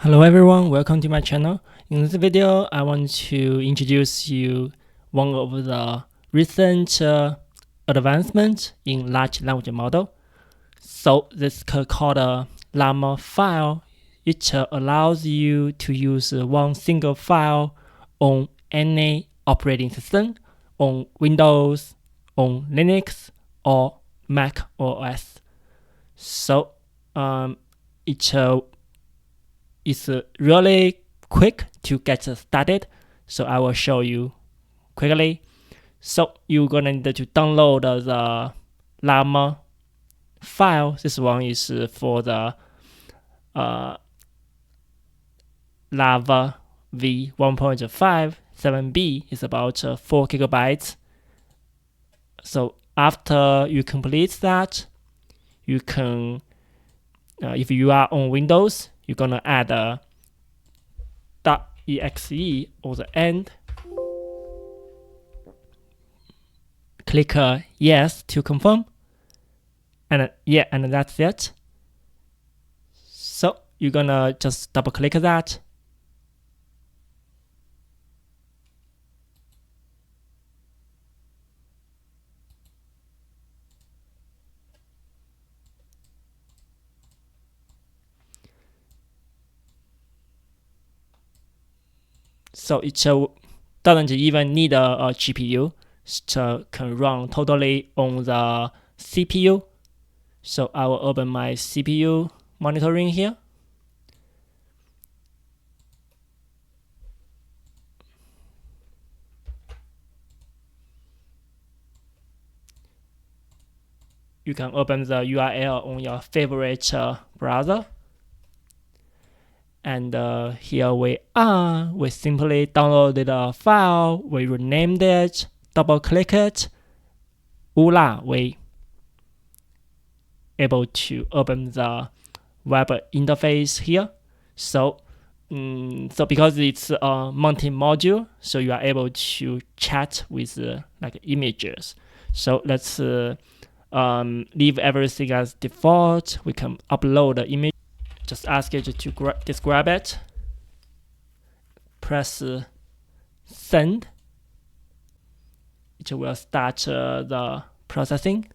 Hello everyone, welcome to my channel. In this video, I want to introduce you one of the recent advancements in large language model. So this is called a llama-file. It allows you to use one single file on any operating system, on Windows, on Linux, or Mac OS. So it's really quick to get started, so I will show you quickly. So you're gonna need to download the llama file. This one is for the Lava v 1.5 7b. Is about 4 gigabytes. So after you complete that, you can if you are on Windows, you're gonna add a .exe on the end. Click yes to confirm, and and that's it. So you're gonna just double click that. So it doesn't even need a GPU. It can run totally on the CPU. So I will open my CPU monitoring here. You can open the URL on your favorite browser. And here we are. We simply downloaded a file, we renamed it, double click it, voila, we able to open the web interface here. So because it's a multi-module, so you are able to chat with like images. So let's leave everything as default. We can upload the image. Just ask it to describe it. Press send. It will start the processing.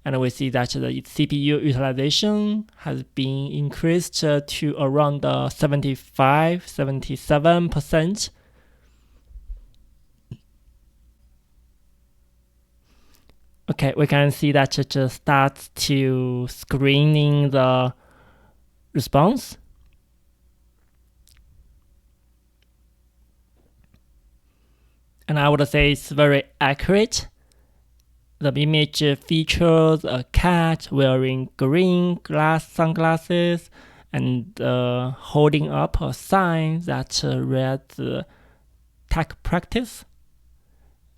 And we see that the CPU utilization has been increased to around 75-77%. Okay, we can see that it starts to screening the response. And I would say it's very accurate. The image features a cat wearing green sunglasses and holding up a sign that reads tech practice.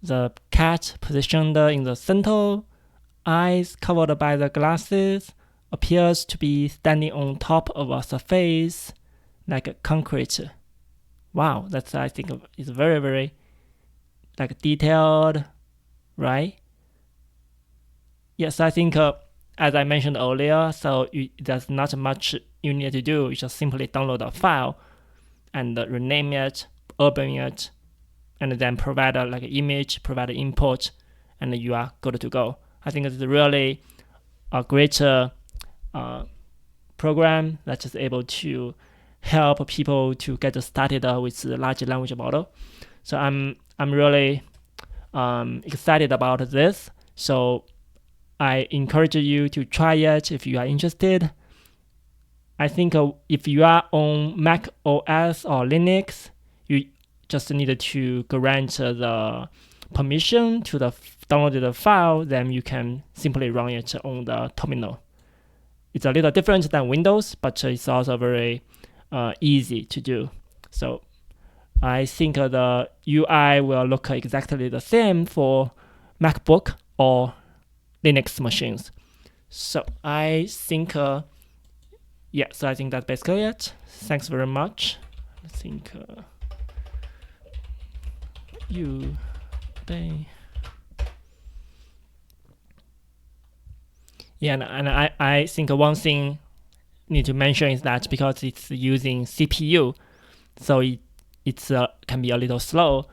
The cat positioned in the center, eyes covered by the glasses, appears to be standing on top of a surface like a concrete. Wow, that's, I think, is very, very like detailed, right? Yes, I think as I mentioned earlier, so there's not much you need to do. You just simply download a file and rename it, open it, and then provide like an image, provide an input, and you are good to go. I think it's really a great program that is able to help people to get started with the large language model. So I'm really excited about this. So I encourage you to try it if you are interested. I think if you are on Mac OS or Linux, you just need to grant the permission to the downloaded file, then you can simply run it on the terminal. It's a little different than Windows, but it's also very easy to do. So I think the UI will look exactly the same for MacBook or Linux machines. So I think, so I think that's basically it. Thanks very much. I think yeah, and I think one thing need to mention is that because it's using CPU, so it can be a little slow.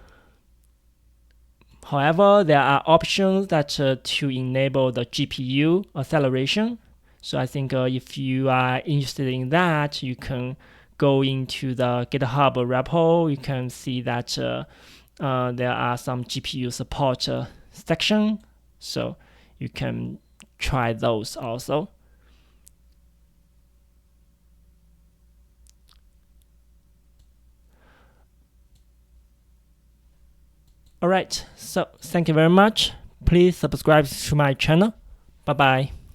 However, there are options that to enable the GPU acceleration. So I think if you are interested in that, you can go into the GitHub repo. You can see that there are some GPU support section, so you can try those also. Alright, so thank you very much. Please subscribe to my channel. Bye bye.